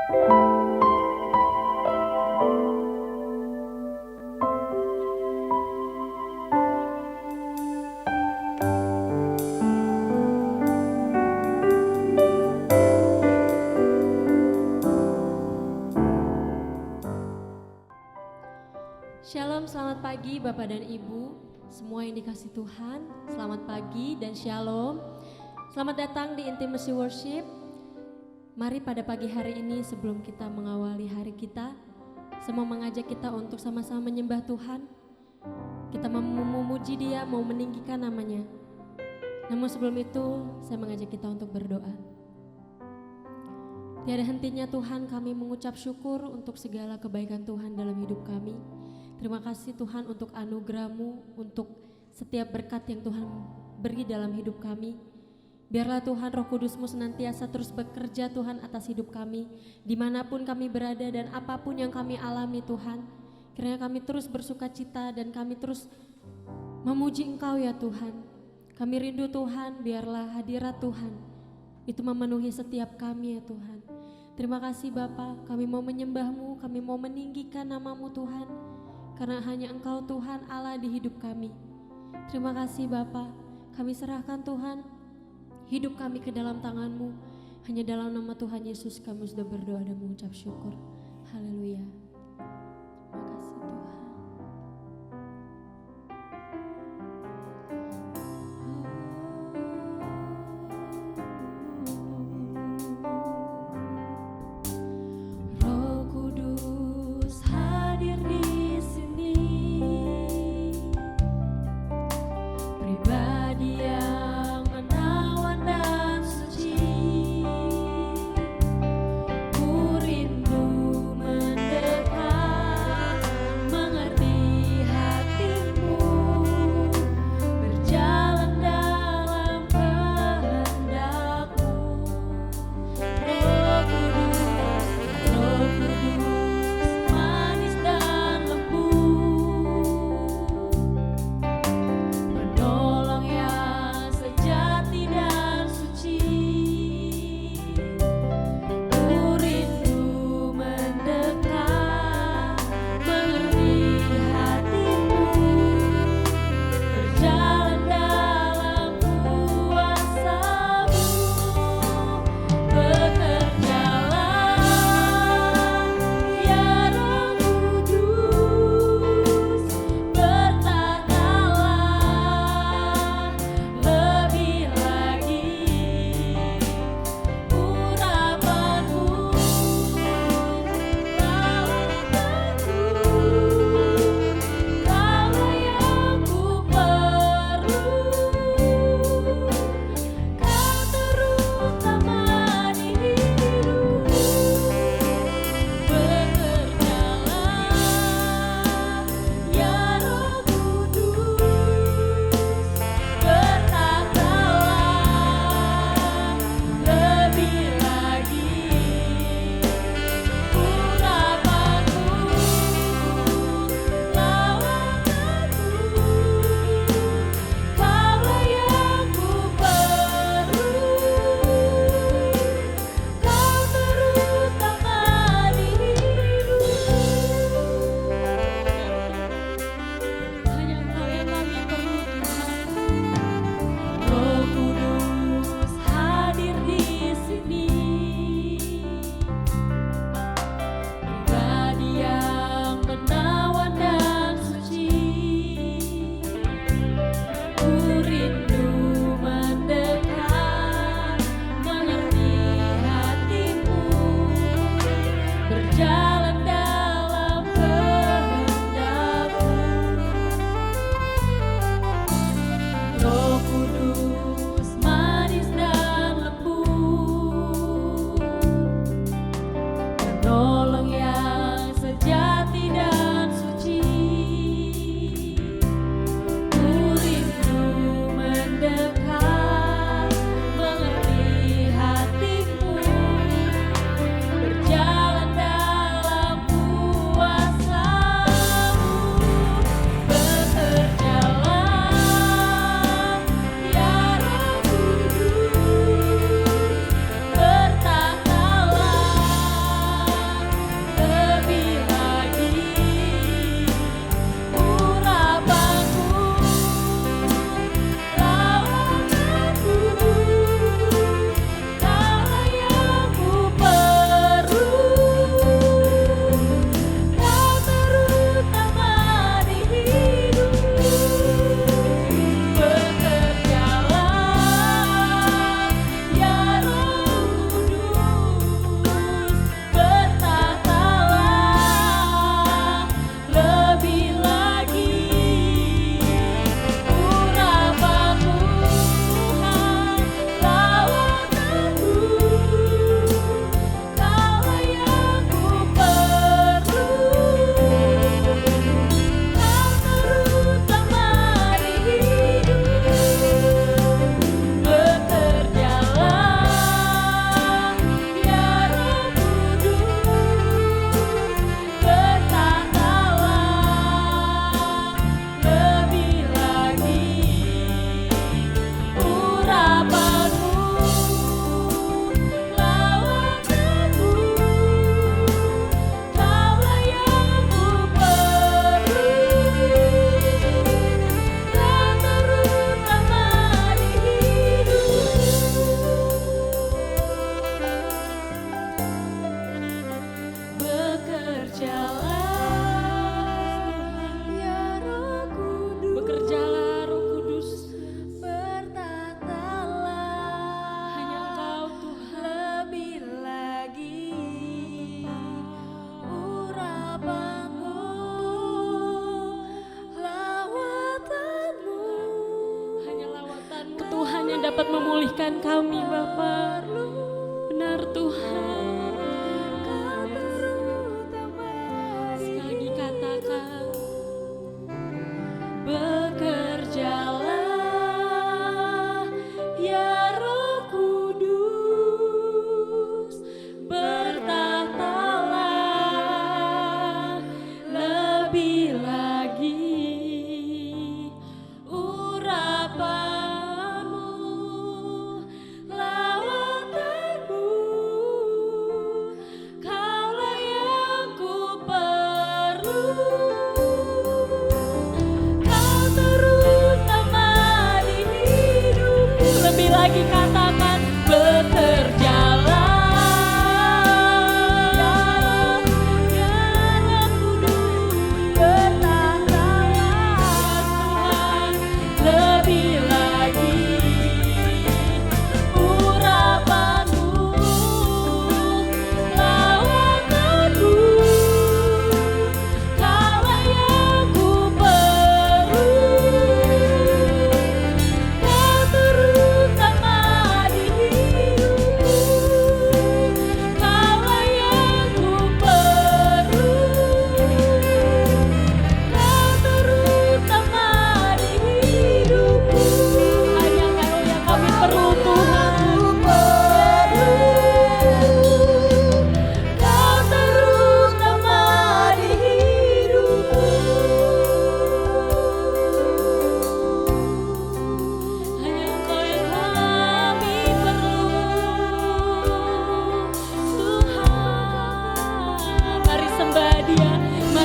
Shalom, selamat pagi Bapak dan Ibu, semua yang dikasih Tuhan. Selamat pagi dan shalom. Selamat datang di Intimacy Worship. Mari pada pagi hari ini sebelum kita mengawali hari kita, saya mau mengajak kita untuk sama-sama menyembah Tuhan. Kita mau memuji Dia, mau meninggikan namanya. Namun sebelum itu, saya mengajak kita untuk berdoa. Tiada hentinya Tuhan, kami mengucap syukur untuk segala kebaikan Tuhan dalam hidup kami. Terima kasih Tuhan untuk anugerah-Mu, untuk setiap berkat yang Tuhan beri dalam hidup kami. Biarlah Tuhan Roh Kudus-Mu senantiasa terus bekerja Tuhan atas hidup kami, dimanapun kami berada dan apapun yang kami alami Tuhan. Kiranya kami terus bersuka cita dan kami terus memuji Engkau ya Tuhan. Kami rindu Tuhan, biarlah hadirat Tuhan itu memenuhi setiap kami ya Tuhan. Terima kasih Bapa, kami mau menyembah-Mu, kami mau meninggikan nama-Mu Tuhan. Karena hanya Engkau Tuhan Allah di hidup kami. Terima kasih Bapa, kami serahkan Tuhan hidup kami ke dalam tangan-Mu. Hanya dalam nama Tuhan Yesus kami sudah berdoa dan mengucap syukur. Haleluya. Terima kasih Tuhan. Roh Kudus hadir di pribadi yang menawan dan suci, ku rindu mendekat.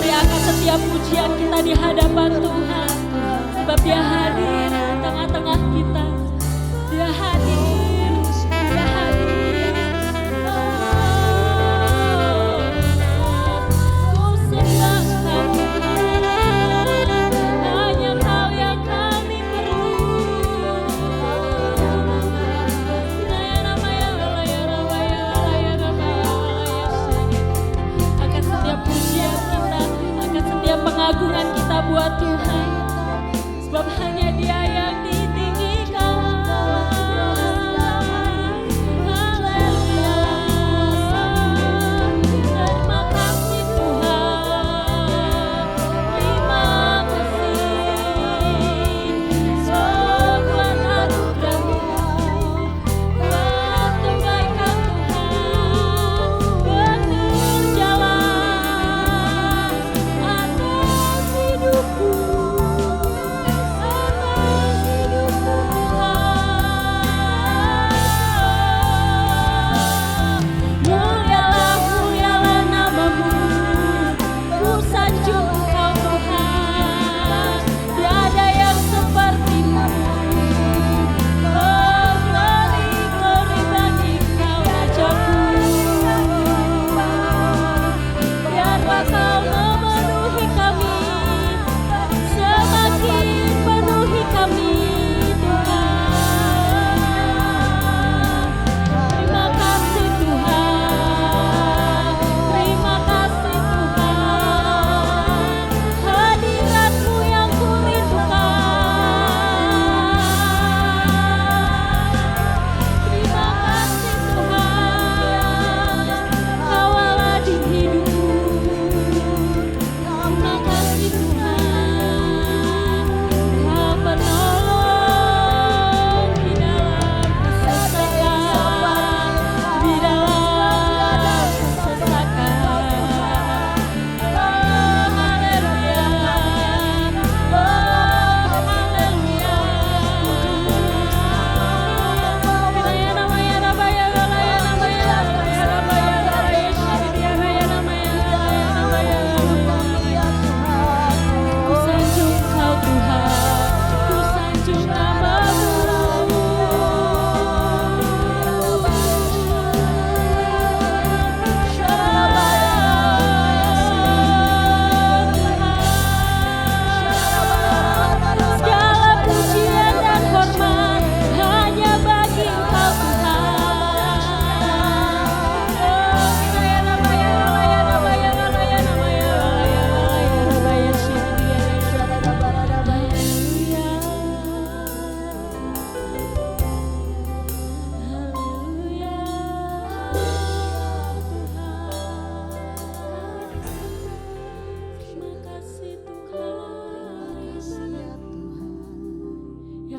syukuri akan setiap pujian kita di hadapan Tuhan. Sebab Dia hadir di tengah-tengah kita. Dia hadir, Dia hadir. Ku sembah Kau Tuhan, hanya Kau yang kami perlu. Akan setiap pujian kita, akan setiap pengagungan kita buat Tuhan. Sebab hanya Dia yang ditinggikan. Haleluya. Terima kasih Tuhan. Terima kasih. Oh buat anugerah-Mu, buat kebaikan Tuhan. Bekerjalah atas hidupku.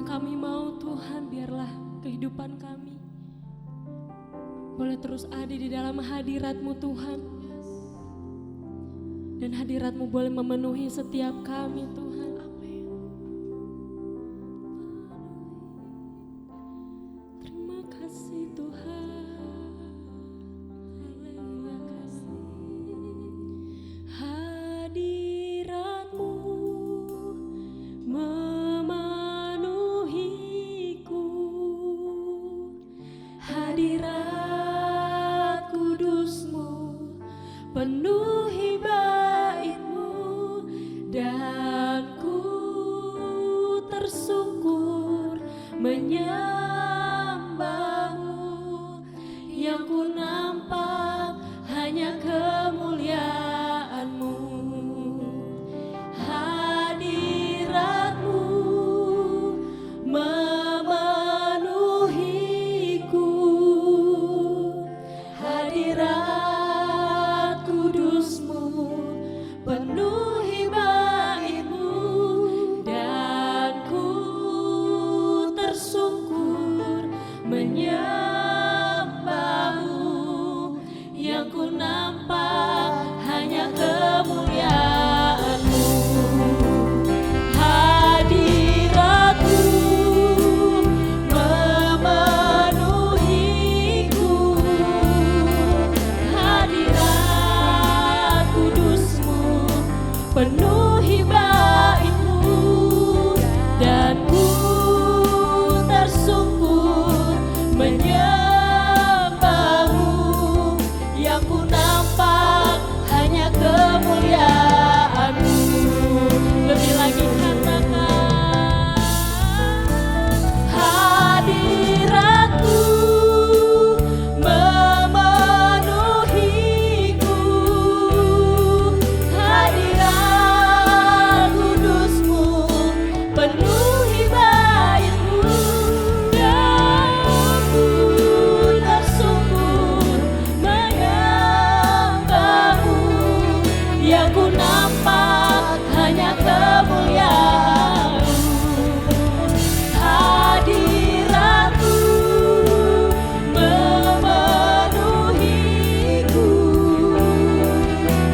Kami mau Tuhan, biarlah kehidupan kami boleh terus ada di dalam hadirat-Mu Tuhan. Dan hadirat-Mu boleh memenuhi setiap kami Tuhan. Terima kasih Tuhan. Terima kasih. Hadirat-Mu hadirat kudus-Mu penuhi bait-Mu, dan ku tersungkur menyembah-Mu. Yang ku nampak hanya kemuliaan-Mu. Hadirat-Mu hadirat kudus-Mu penuhi bait-Mu, dan ku tersungkur menyembah-Mu. Yang ku nampak hanya kemuliaan-Mu. nampak hanya kemuliaan-Mu. Lebih lagi katakan, hadirat-Mu memenuhiku, hadirat kudus-Mu penuhi bait-Mu. Aku tersungkur menyembah-Mu, yang ku nampak hanya kemuliaan-Mu. Hadirat-Mu memenuhiku,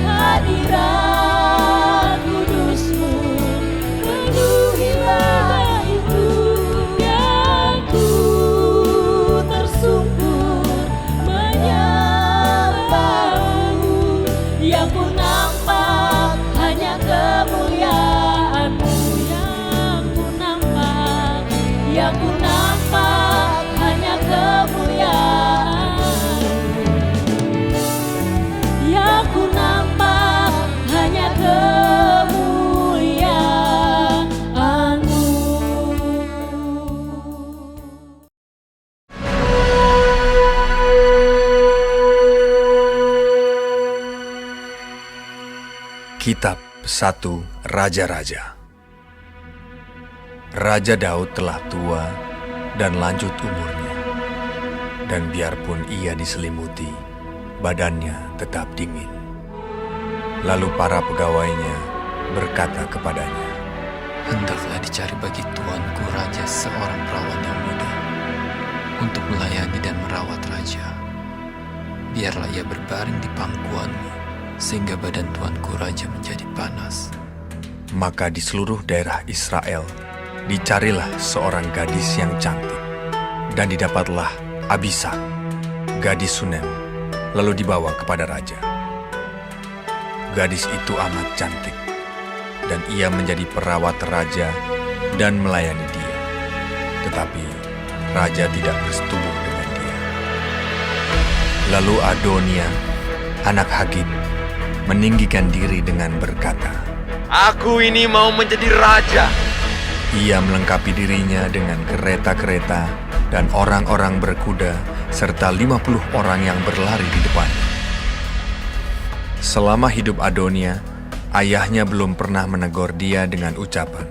hadirat kudus-Mu penuhi bait-Mu. Yang ku tersungkur menyembah-Mu, yang ku nampak hanya kemuliaan-Mu. Yang ku nampak hanya kemuliaan-Mu, yang ku nampak hanya kemuliaan-Mu. Kitab 1 Raja-Raja. Raja Daud telah tua dan lanjut umurnya, dan biarpun ia diselimuti, badannya tetap dingin. Lalu para pegawainya berkata kepadanya, Hendaklah dicari bagi tuanku raja seorang perawan yang muda untuk melayani dan merawat raja. Biarlah ia berbaring di pangkuanmu, sehingga badan tuanku raja menjadi panas. Maka di seluruh daerah Israel dicarilah seorang gadis yang cantik, dan didapatlah Abishag, gadis Sunem, lalu dibawa kepada raja. Gadis itu amat cantik, dan ia menjadi perawat raja dan melayani dia. Tetapi raja tidak bersetubuh dengan dia. Lalu Adonia, anak Hagit, meninggikan diri dengan berkata, Aku ini mau menjadi raja. Ia melengkapi dirinya dengan kereta-kereta dan orang-orang berkuda, serta 50 orang yang berlari di depannya. Selama hidup Adonia, ayahnya belum pernah menegur dia dengan ucapan,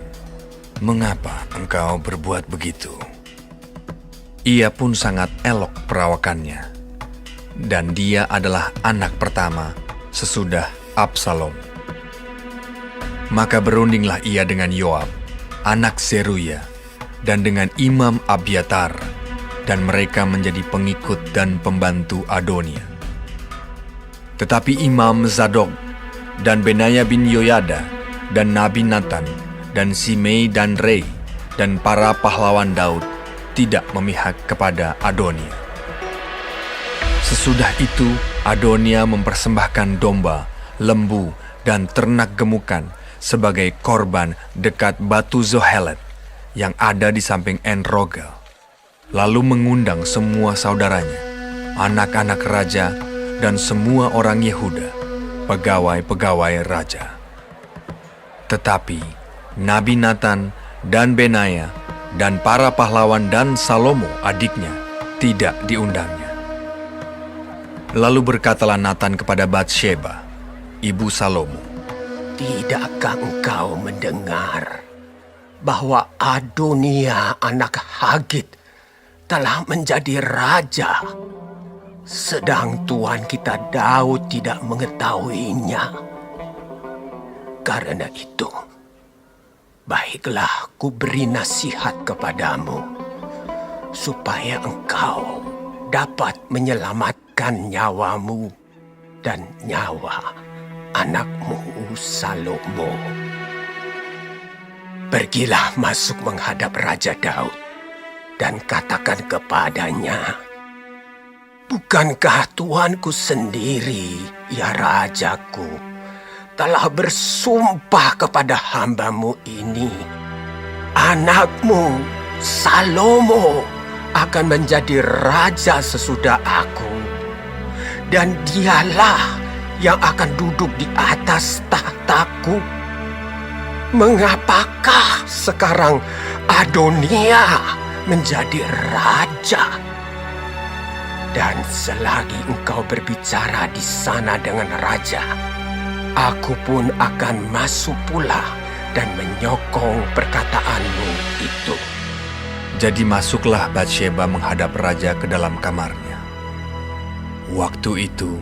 "Mengapa engkau berbuat begitu?" Ia pun sangat elok perawakannya, dan dia adalah anak pertama sesudah Absalom. Maka berundinglah ia dengan Yoab, anak Zeruya, dan dengan Imam Abiatar, dan mereka menjadi pengikut dan pembantu Adonia. Tetapi Imam Zadok, dan Benaya bin Yoyada, dan Nabi Nathan, dan Simei dan Rei, dan para pahlawan Daud tidak memihak kepada Adonia. Sesudah itu, Adonia mempersembahkan domba, lembu, dan ternak gemukan sebagai korban dekat batu Zohelet yang ada di samping En-Rogel. Lalu mengundang semua saudaranya, anak-anak raja, dan semua orang Yehuda, pegawai-pegawai raja. Tetapi Nabi Nathan dan Benaya dan para pahlawan dan Salomo adiknya tidak diundangnya. Lalu berkatalah Nathan kepada Batsheba, ibu Salomo, "Tidakkah engkau mendengar bahwa Adonia anak Hagit telah menjadi raja, sedang tuan kita Daud tidak mengetahuinya? Karena itu, baiklah ku beri nasihat kepadamu, supaya engkau dapat menyelamatkan nyawamu dan nyawa anakmu Salomo. Pergilah masuk menghadap Raja Daud dan katakan kepadanya, bukankah tuanku sendiri, ya rajaku, telah bersumpah kepada hambamu ini, anakmu Salomo akan menjadi raja sesudah aku, dan dialah yang akan duduk di atas tahtaku? Mengapakah sekarang Adonia menjadi raja? Dan selagi engkau berbicara di sana dengan raja, aku pun akan masuk pula dan menyokong perkataanmu itu." Jadi masuklah Batsheba menghadap raja ke dalam kamarnya. Waktu itu,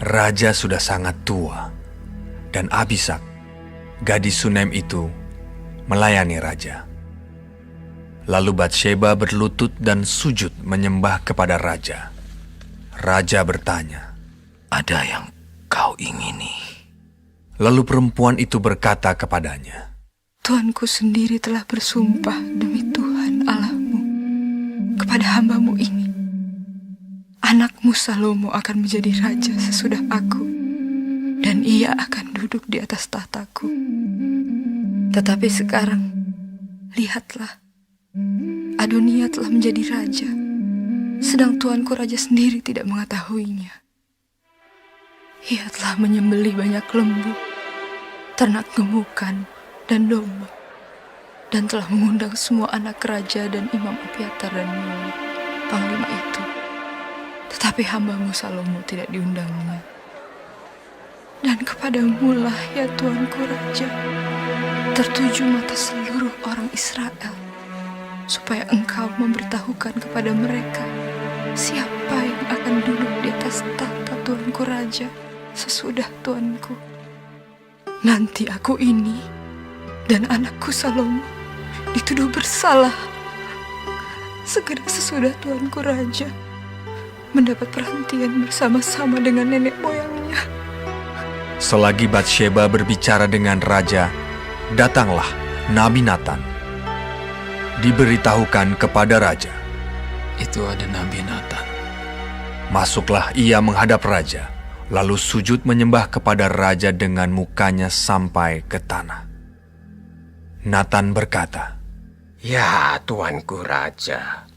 raja sudah sangat tua, dan Abisak, gadis Sunem itu, melayani raja. Lalu Batsheba berlutut dan sujud menyembah kepada raja. Raja bertanya, "Ada yang kau ingini?" Lalu perempuan itu berkata kepadanya, Tuanku sendiri telah bersumpah demi Tuhan Allahmu kepada hambamu ini. Anakmu Salomo akan menjadi raja sesudah aku, dan ia akan duduk di atas tahtaku. Tetapi sekarang, lihatlah, Adonia telah menjadi raja, sedang tuanku raja sendiri tidak mengetahuinya. Ia telah menyembelih banyak lembu, ternak gemukan, dan domba, dan telah mengundang semua anak raja dan Imam Abiatar dan Yoab, panglima itu. Tetapi hambamu Salomo tidak diundangnya. Dan kepadamu lah, ya Tuanku Raja, tertuju mata seluruh orang Israel, supaya engkau memberitahukan kepada mereka siapa yang akan duduk di atas tahta Tuanku Raja sesudah Tuanku. Nanti aku ini dan anakku Salomo dituduh bersalah. Segera sesudah Tuanku Raja mendapat perhentian bersama-sama dengan nenek moyangnya. selagi Batsheba berbicara dengan raja, datanglah Nabi Natan. Diberitahukan kepada raja, "Itu ada Nabi Natan." masuklah ia menghadap raja, lalu sujud menyembah kepada raja dengan mukanya sampai ke tanah. Natan berkata, "Ya, Tuanku Raja,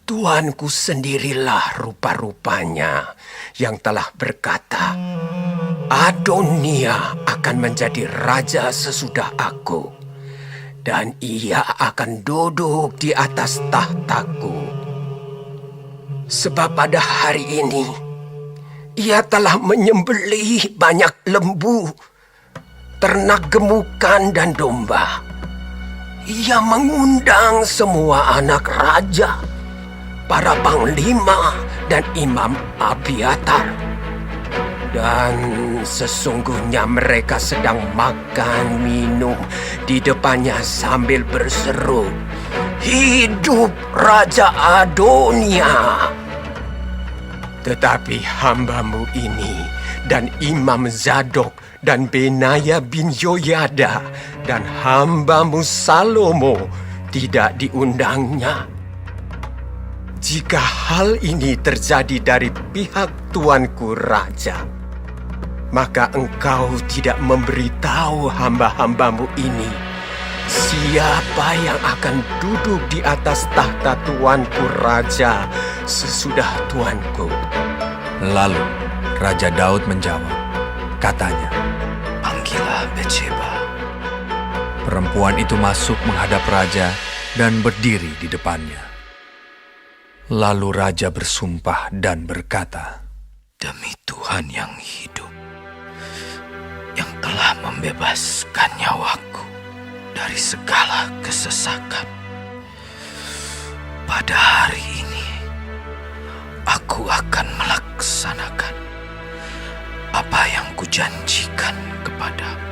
Tuanku sendirilah rupa-rupanya yang telah berkata, Adonia akan menjadi raja sesudah aku, dan ia akan duduk di atas tahtaku. Sebab pada hari ini, ia telah menyembelih banyak lembu, ternak gemukan dan domba. Ia mengundang semua anak raja, para panglima dan Imam Abiatar. Dan sesungguhnya mereka sedang makan minum di depannya sambil berseru, 'Hidup Raja Adonia!' Tetapi hambamu ini dan Imam Zadok dan Benaya bin Yoyada dan hambamu Salomo tidak diundangnya. Jika hal ini terjadi dari pihak Tuanku Raja, maka engkau tidak memberitahu hamba-hambamu ini siapa yang akan duduk di atas tahta Tuanku Raja sesudah Tuanku." Lalu Raja Daud menjawab, katanya, "Panggillah Batsheba." perempuan itu masuk menghadap raja dan berdiri di depannya. Lalu raja bersumpah dan berkata, "Demi Tuhan yang hidup, yang telah membebaskan nyawaku dari segala kesesakan, pada hari ini aku akan melaksanakan apa yang kujanjikan kepadamu.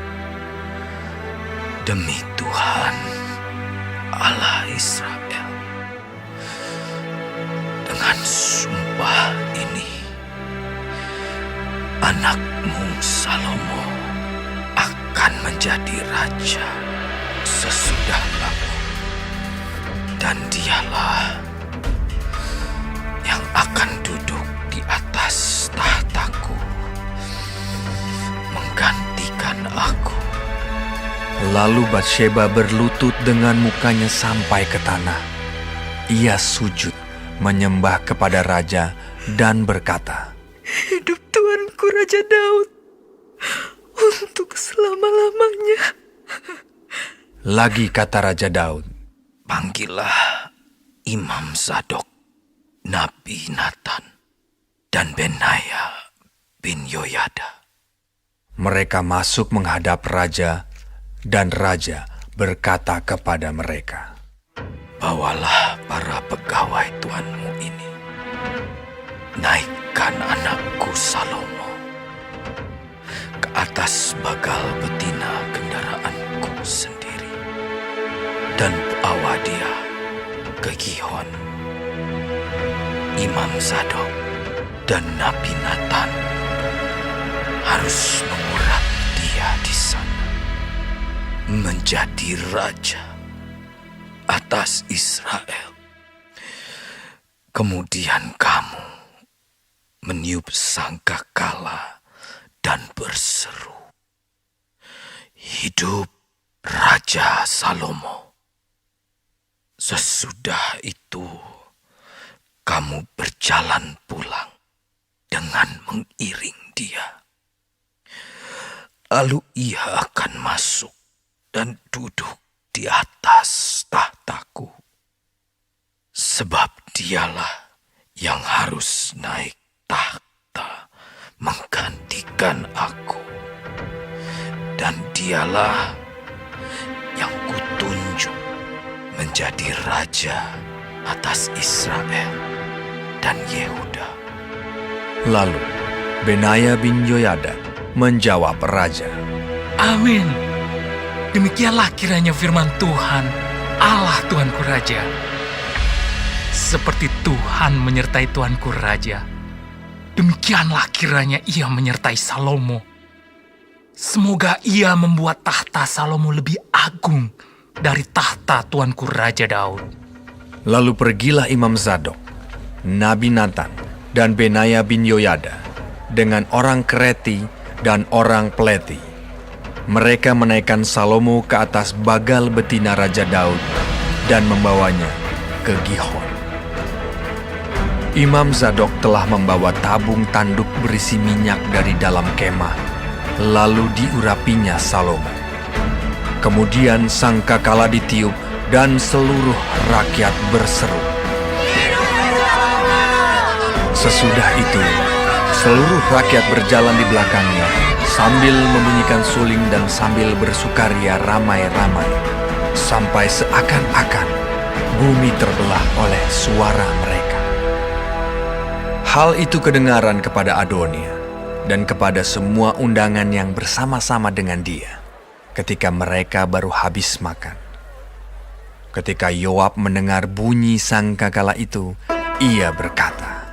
Demi Tuhan Allah Israel, dengan sumpah ini, anakmu Salomo akan menjadi raja sesudah aku, dan dialah yang akan duduk di atas tahtaku, menggantikan aku." Lalu Batsheba berlutut dengan mukanya sampai ke tanah. Ia sujud menyembah kepada raja dan berkata, Hidup Tuanku Tuanku Raja Daud untuk selama-lamanya. Lagi kata Raja Daud, Panggillah Imam Zadok, Nabi Nathan, dan Benaya bin Yoyada. mereka masuk menghadap raja, dan raja berkata kepada mereka, Bawalah para pegawai tuanmu ini. Naikkan anakku Salomo ke atas bagal betina kendaraanku sendiri, dan bawa dia ke Gihon. Imam Zadok dan Nabi Nathan harus mengurat dia di sana, menjadi raja atas Israel. Kemudian kamu meniup sangkakala dan berseru, Hidup Raja Salomo. Sesudah itu kamu berjalan pulang dengan mengiring dia. Lalu ia akan masuk dan duduk di atas tahtaku, sebab dialah yang harus naik tahta menggantikan aku, dan dialah yang kutunjuk menjadi raja atas Israel dan Yehuda. Lalu Benaya bin Yoyada menjawab raja, Amin. Demikianlah kiranya firman Tuhan, Allah Tuanku Raja. Seperti Tuhan menyertai Tuanku Raja, demikianlah kiranya ia menyertai Salomo. Semoga ia membuat tahta Salomo lebih agung dari tahta Tuanku Raja Daud. Lalu pergilah Imam Zadok, Nabi Nathan, dan Benaya bin Yoyada dengan orang Kreti dan orang Pleti. Mereka menaikkan Salomo ke atas bagal betina Raja Daud dan membawanya ke Gihon. Imam Zadok telah membawa tabung tanduk berisi minyak dari dalam kemah, lalu diurapinya Salomo. Kemudian sangkakala ditiup dan seluruh rakyat berseru. Sesudah itu, seluruh rakyat berjalan di belakangnya sambil membunyikan suling dan sambil bersukaria ramai-ramai, sampai seakan-akan bumi terbelah oleh suara mereka. Hal itu kedengaran kepada Adonia dan kepada semua undangan yang bersama-sama dengan dia ketika mereka baru habis makan. Ketika Yoab mendengar bunyi sangkakala itu, ia berkata,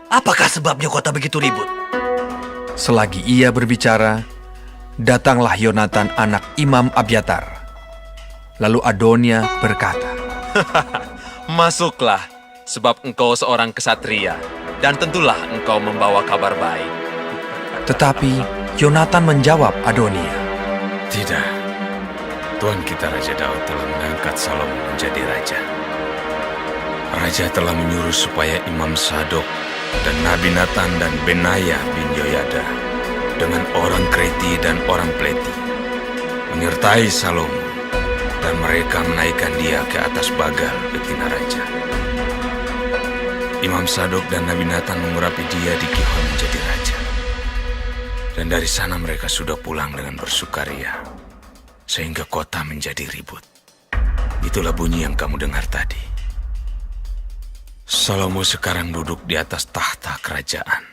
Apakah sebabnya kota begitu ribut? Selagi ia berbicara, datanglah Yonatan anak Imam Abiatar. Lalu Adonia berkata, Masuklah, sebab engkau seorang kesatria, dan tentulah engkau membawa kabar baik. Tetapi Yonatan menjawab Adonia, Tidak, Tuan kita Raja Daud telah mengangkat Salomo menjadi raja. Raja telah menyuruh supaya Imam Zadok dan Nabi Nathan dan Benaya bin Yoyada dengan orang Kreti dan orang Pleti menyertai Salomo, dan mereka menaikkan dia ke atas bagal betina raja. Imam Zadok dan Nabi Nathan mengurapi dia di Gihon menjadi raja. Dan dari sana mereka sudah pulang dengan bersukaria, sehingga kota menjadi ribut. Itulah bunyi yang kamu dengar tadi. Salomo sekarang duduk di atas tahta kerajaan.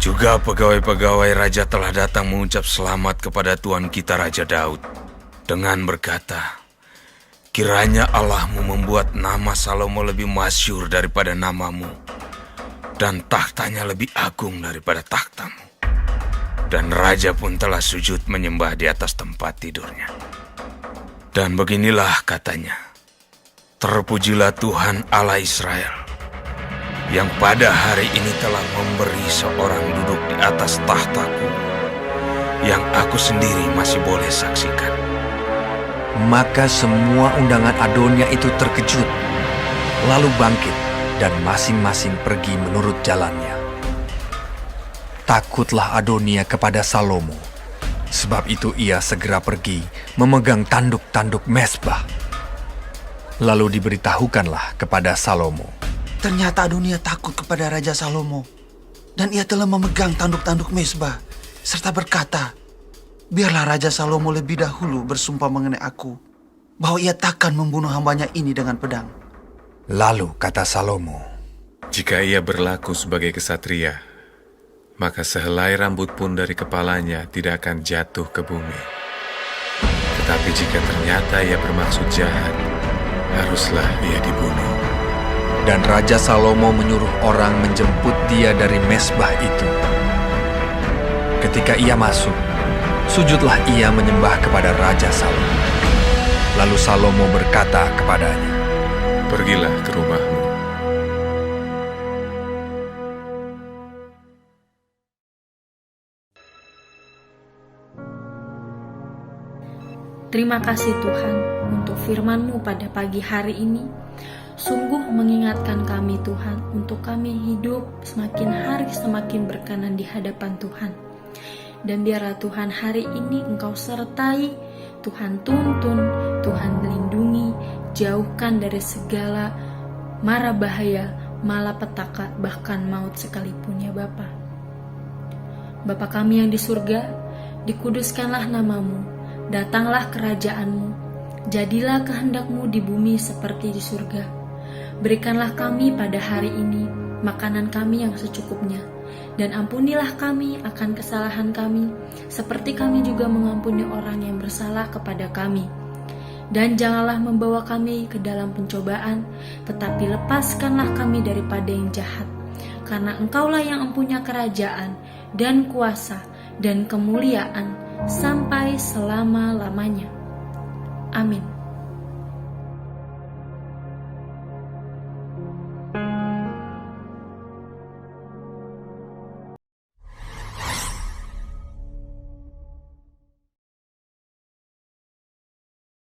Juga pegawai-pegawai raja telah datang mengucap selamat kepada Tuan kita Raja Daud dengan berkata, Kiranya Allahmu membuat nama Salomo lebih masyhur daripada namamu, dan tahtanya lebih agung daripada tahtamu. Dan raja pun telah sujud menyembah di atas tempat tidurnya. Dan beginilah katanya, Terpujilah Tuhan Allah Israel, yang pada hari ini telah memberi seorang duduk di atas tahtaku, yang aku sendiri masih boleh saksikan. Maka semua undangan Adonia itu terkejut, lalu bangkit dan masing-masing pergi menurut jalannya. Takutlah Adonia kepada Salomo. Sebab itu ia segera pergi memegang tanduk-tanduk mezbah. Lalu diberitahukanlah kepada Salomo. Ternyata Adonia takut kepada Raja Salomo. Dan ia telah memegang tanduk-tanduk mezbah. Serta berkata, biarlah Raja Salomo lebih dahulu bersumpah mengenai aku. Bahwa ia takkan membunuh hambanya ini dengan pedang. Lalu kata Salomo, Jika ia berlaku sebagai kesatria, maka sehelai rambut pun dari kepalanya tidak akan jatuh ke bumi. Tetapi jika ternyata ia bermaksud jahat, haruslah ia dibunuh. dan Raja Salomo menyuruh orang menjemput dia dari mezbah itu. Ketika ia masuk, sujudlah ia menyembah kepada Raja Salomo. Lalu Salomo berkata kepadanya, Pergilah ke rumahmu. Terima kasih Tuhan untuk firman-Mu pada pagi hari ini. Sungguh mengingatkan kami Tuhan untuk kami hidup semakin hari semakin berkenan di hadapan Tuhan. Dan biarlah Tuhan hari ini Engkau sertai, Tuhan tuntun, Tuhan lindungi, jauhkan dari segala mara bahaya, malapetaka, bahkan maut sekalipun ya Bapa. Bapa kami yang di surga, dikuduskanlah nama-Mu, datanglah kerajaan-Mu, jadilah kehendak-Mu di bumi seperti di surga. Berikanlah kami pada hari ini makanan kami yang secukupnya, dan ampunilah kami akan kesalahan kami, seperti kami juga mengampuni orang yang bersalah kepada kami. Dan janganlah membawa kami ke dalam pencobaan, tetapi lepaskanlah kami daripada yang jahat. Karena Engkaulah yang mempunyai kerajaan, dan kuasa, dan kemuliaan, sampai selama-lamanya. Amin.